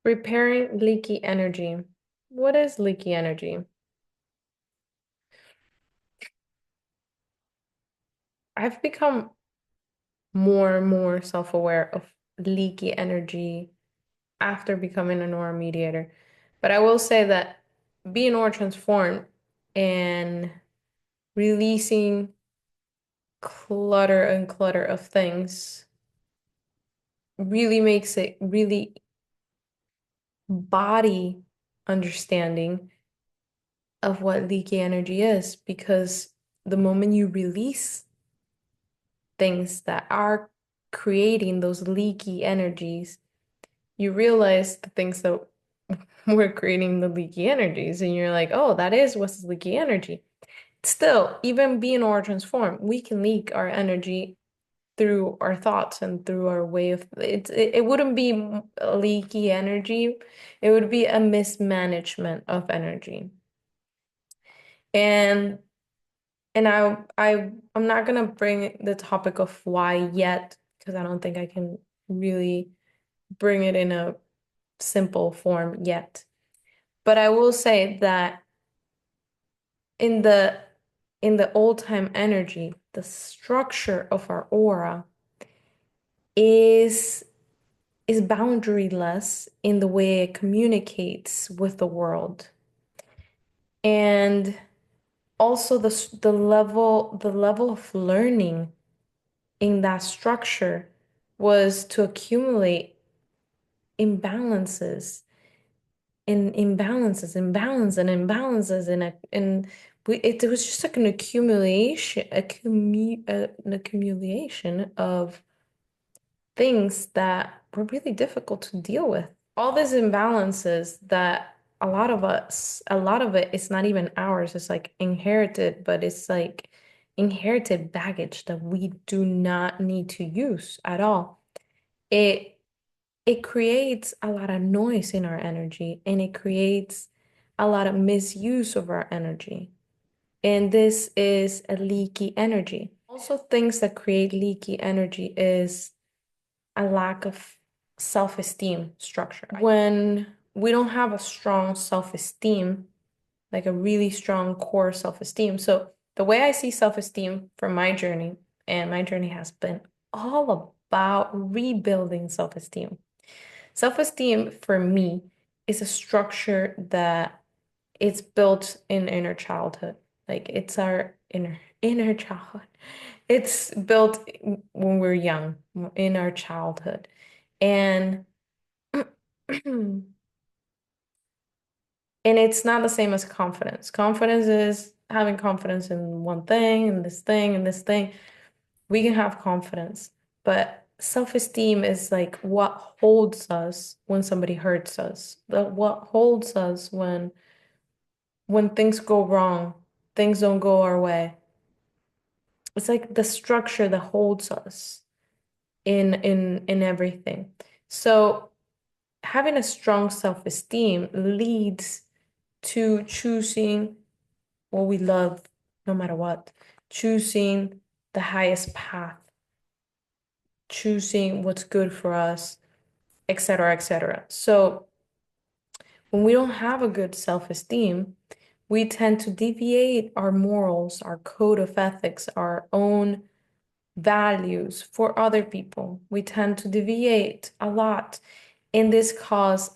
Repairing leaky energy. What is leaky energy? I've become more and more self-aware of leaky energy after becoming an aura mediator. But I will say that being aura transformed and releasing clutter and clutter of things really makes it really body understanding of what leaky energy is, because the moment you release things that are creating those leaky energies, you realize the things that were creating the leaky energies, and you're like, oh, that is what's leaky energy. Still, even being aura transformed, we can leak our energy through our thoughts and through our way of it wouldn't be leaky energy, it would be a mismanagement of energy. And I'm not gonna bring the topic of why yet, because I don't think I can really bring it in a simple form yet. But I will say that in the old time energy, the structure of our aura is is boundaryless in the way it communicates with the world. And also the level of learning in that structure was to accumulate imbalances and imbalances and it was just like an accumulation of things that were really difficult to deal with. All these imbalances that a lot of it is not even ours, it's like inherited, but it's like inherited baggage that we do not need to use at all. It it creates a lot of noise in our energy, and it creates a lot of misuse of our energy. And this is a leaky energy. Also, things that create leaky energy is a lack of self-esteem structure. When we don't have a strong self-esteem, like a really strong core self-esteem. So the way I see self-esteem from my journey, and my journey has been all about rebuilding self-esteem. Self-esteem for me is a structure that it's built in inner childhood. Like it's our inner childhood. It's built when we're young, in our childhood. And and it's not the same as confidence. Confidence is having confidence in one thing and this thing and this thing. We can have confidence, but self-esteem is like what holds us when somebody hurts us. What holds us when things go wrong, things don't go our way. It's like the structure that holds us in everything. So having a strong self-esteem leads to choosing what we love no matter what, choosing the highest path, choosing what's good for us, etc., etc. So when we don't have a good self-esteem, we tend to deviate our morals, our code of ethics, our own values for other people. We tend to deviate a lot. And this causes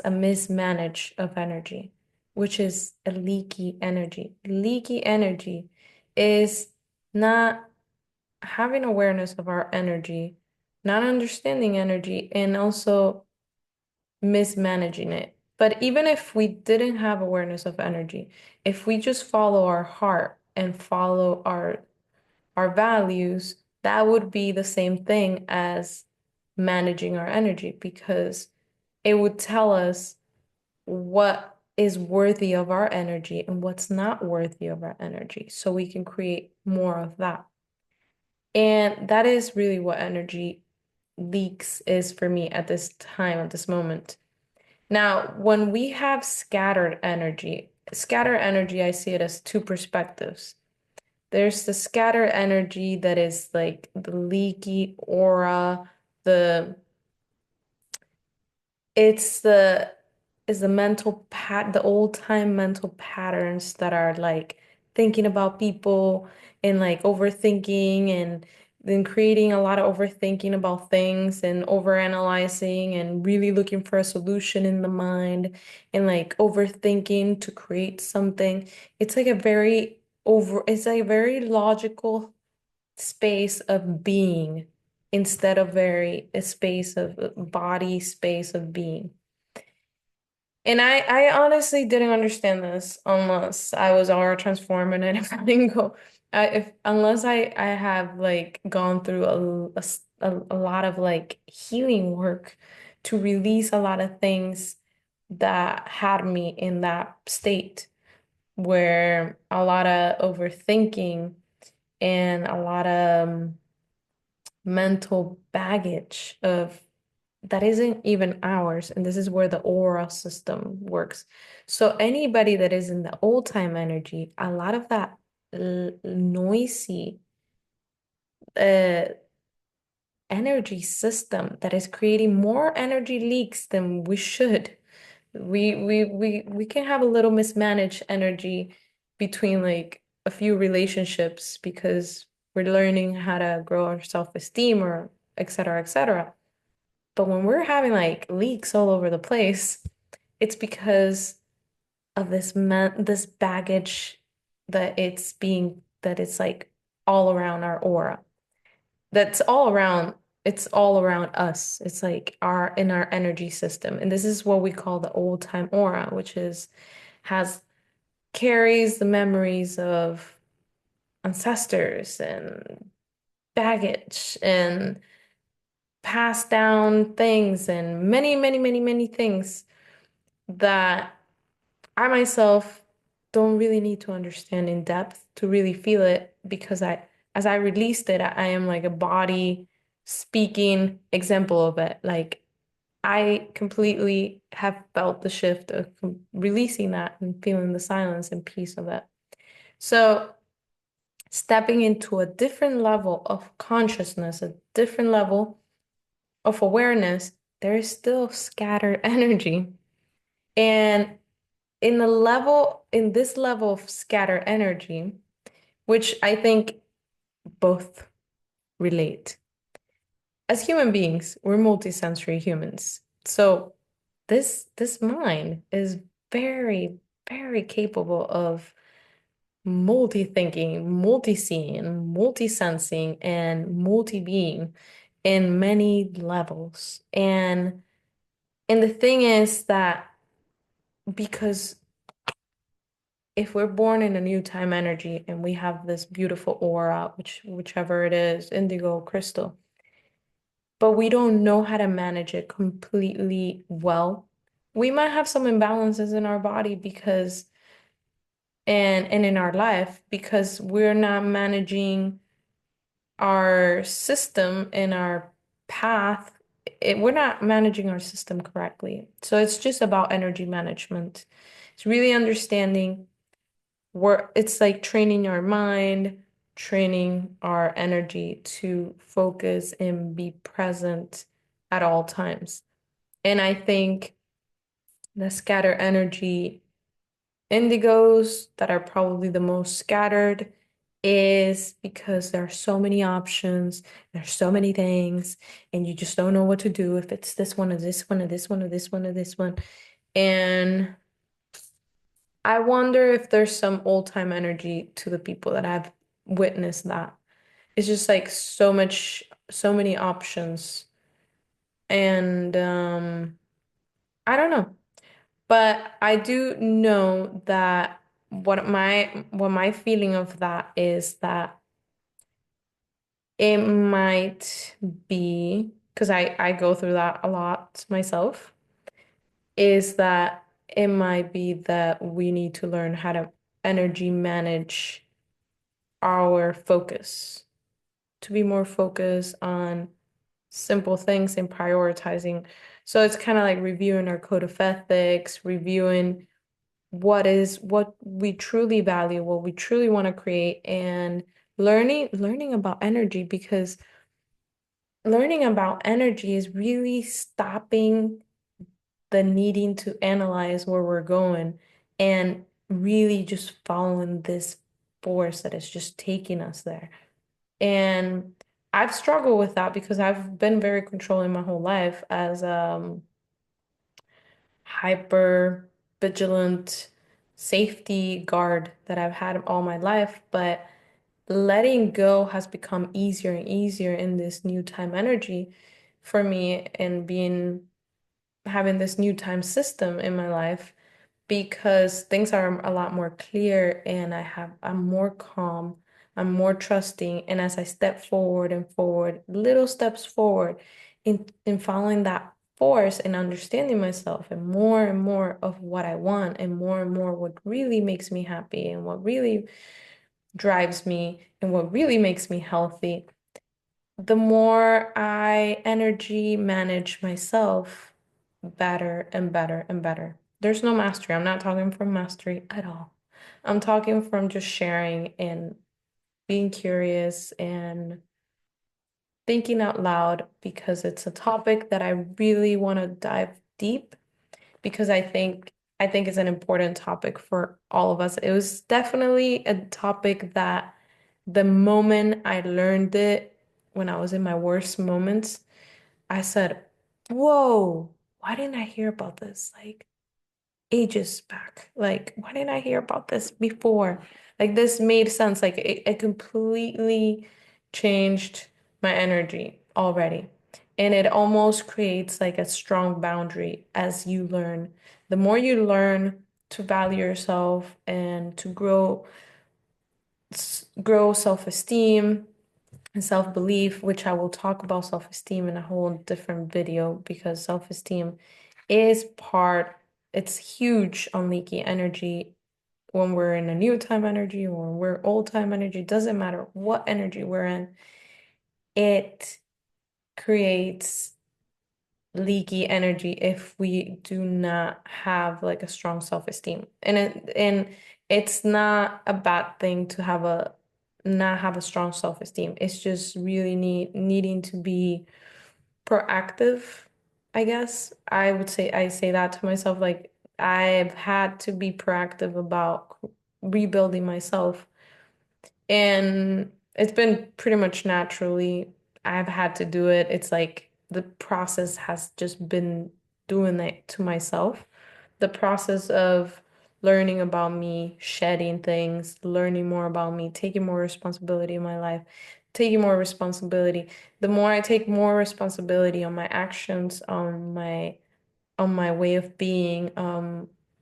a mismanage of energy, which is a leaky energy. Leaky energy is not having awareness of our energy, not understanding energy, and also mismanaging it. But even if we didn't have awareness of energy, if we just follow our heart and follow our values, that would be the same thing as managing our energy, because it would tell us what is worthy of our energy and what's not worthy of our energy, so we can create more of that. And that is really what energy leaks is for me at this time, at this moment. Now, when we have scattered energy, I see it as two perspectives. There's the scattered energy that is like the leaky aura, the It's the is the the old time mental patterns that are like thinking about people and like overthinking and then creating a lot of overthinking about things and overanalyzing and really looking for a solution in the mind and like overthinking to create something. It's like a very logical space of being instead of a space of body space of being. And I honestly didn't understand this unless I was aura transformed and if I didn't go, if unless I have like gone through a lot of like healing work to release a lot of things that had me in that state where a lot of overthinking and a lot of mental baggage of that isn't even ours. And this is where the aura system works. So anybody that is in the old time energy, a lot of that noisy uh, energy system that is creating more energy leaks than we should. We can have a little mismanaged energy between like a few relationships because we're learning how to grow our self-esteem or et cetera, et cetera. But when we're having like leaks all over the place, it's because of this baggage that it's like all around our aura. That's all around, it's all around us. It's like our in our energy system. And this is what we call the old time aura, which is has carries the memories of ancestors and baggage and passed down things and many, many, many, many things that I myself don't really need to understand in depth to really feel it because as I released it, I am like a body speaking example of it. Like I completely have felt the shift of releasing that and feeling the silence and peace of it. So stepping into a different level of consciousness, a different level of awareness, there is still scattered energy. And in this level of scattered energy, which I think both relate. As human beings, we're multisensory humans. So this mind is very, very capable of multi-thinking, multi-seeing, multi-sensing, and multi-being in many levels. And the thing is that because if we're born in a new time energy and we have this beautiful aura, whichever it is, indigo, crystal, but we don't know how to manage it completely well, we might have some imbalances in our body because and in our life because we're not managing our system and our path. We're not managing our system correctly. So it's just about energy management. It's really understanding it's like training our mind, training our energy to focus and be present at all times. And I think the scatter energy indigos that are probably the most scattered is because there are so many options, there's so many things, and you just don't know what to do if it's this one or this one or this one or this one or this one. And I wonder if there's some old time energy to the people that have witnessed that. It's just like so many options. And I don't know. But I do know that what my feeling of that is that it might be, because I go through that a lot myself, is that it might be that we need to learn how to energy manage our focus, to be more focused on simple things and prioritizing. So it's kind of like reviewing our code of ethics, reviewing what we truly value, what we truly want to create, and learning about energy because learning about energy is really stopping the needing to analyze where we're going and really just following this force that is just taking us there. And I've struggled with that because I've been very controlling my whole life as hyper vigilant safety guard that I've had all my life, but letting go has become easier and easier in this new time energy for me and being having this new time system in my life because things are a lot more clear and I'm more calm, I'm more trusting, and as I step forward and forward, little steps forward in following that force and understanding myself and more of what I want and more what really makes me happy and what really drives me and what really makes me healthy, the more I energy manage myself better and better and better. There's no mastery. I'm not talking from mastery at all. I'm talking from just sharing and being curious and thinking out loud because it's a topic that I really want to dive deep because I think it's an important topic for all of us. It was definitely a topic that the moment I learned it when I was in my worst moments, I said, "Whoa, why didn't I hear about this like ages back? Like, why didn't I hear about this before? Like this made sense. Like it completely changed my energy already. And it almost creates like a strong boundary as you learn. The more you learn to value yourself and to grow self-esteem and self-belief, which I will talk about self-esteem in a whole different video because self-esteem is it's huge on leaky energy when we're in a new time energy or when we're old time energy, doesn't matter what energy we're in, it creates leaky energy if we do not have like a strong self-esteem. And it's not a bad thing to have a not have a strong self-esteem. It's just really needing to be proactive, I guess. I say that to myself like I've had to be proactive about rebuilding myself and it's been pretty much naturally. I've had to do it. It's like the process has just been doing it to myself. The process of learning about me, shedding things, learning more about me, taking more responsibility in my life, taking more responsibility. The more I take more responsibility on my actions, on my way of being,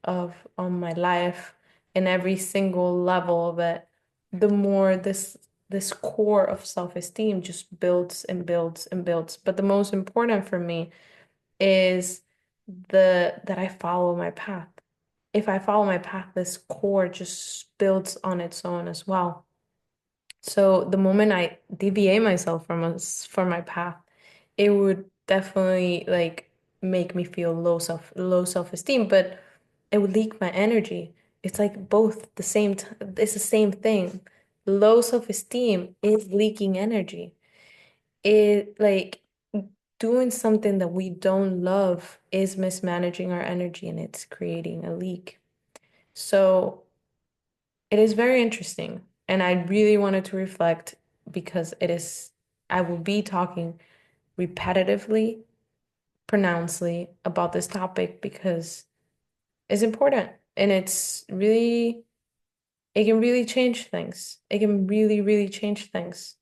of on my life and every single level of it, the more this core of self-esteem just builds and builds and builds. But the most important for me is the that I follow my path. If I follow my path, this core just builds on its own as well. So the moment I deviate myself from my path, it would definitely like make me feel low self-esteem, but it would leak my energy. It's like both the same t it's the same thing. Low self-esteem is leaking energy. It like doing something that we don't love is mismanaging our energy and it's creating a leak. So it is very interesting, and I really wanted to reflect because I will be talking repetitively, pronouncedly about this topic because it's important and it can really change things. It can really, really change things.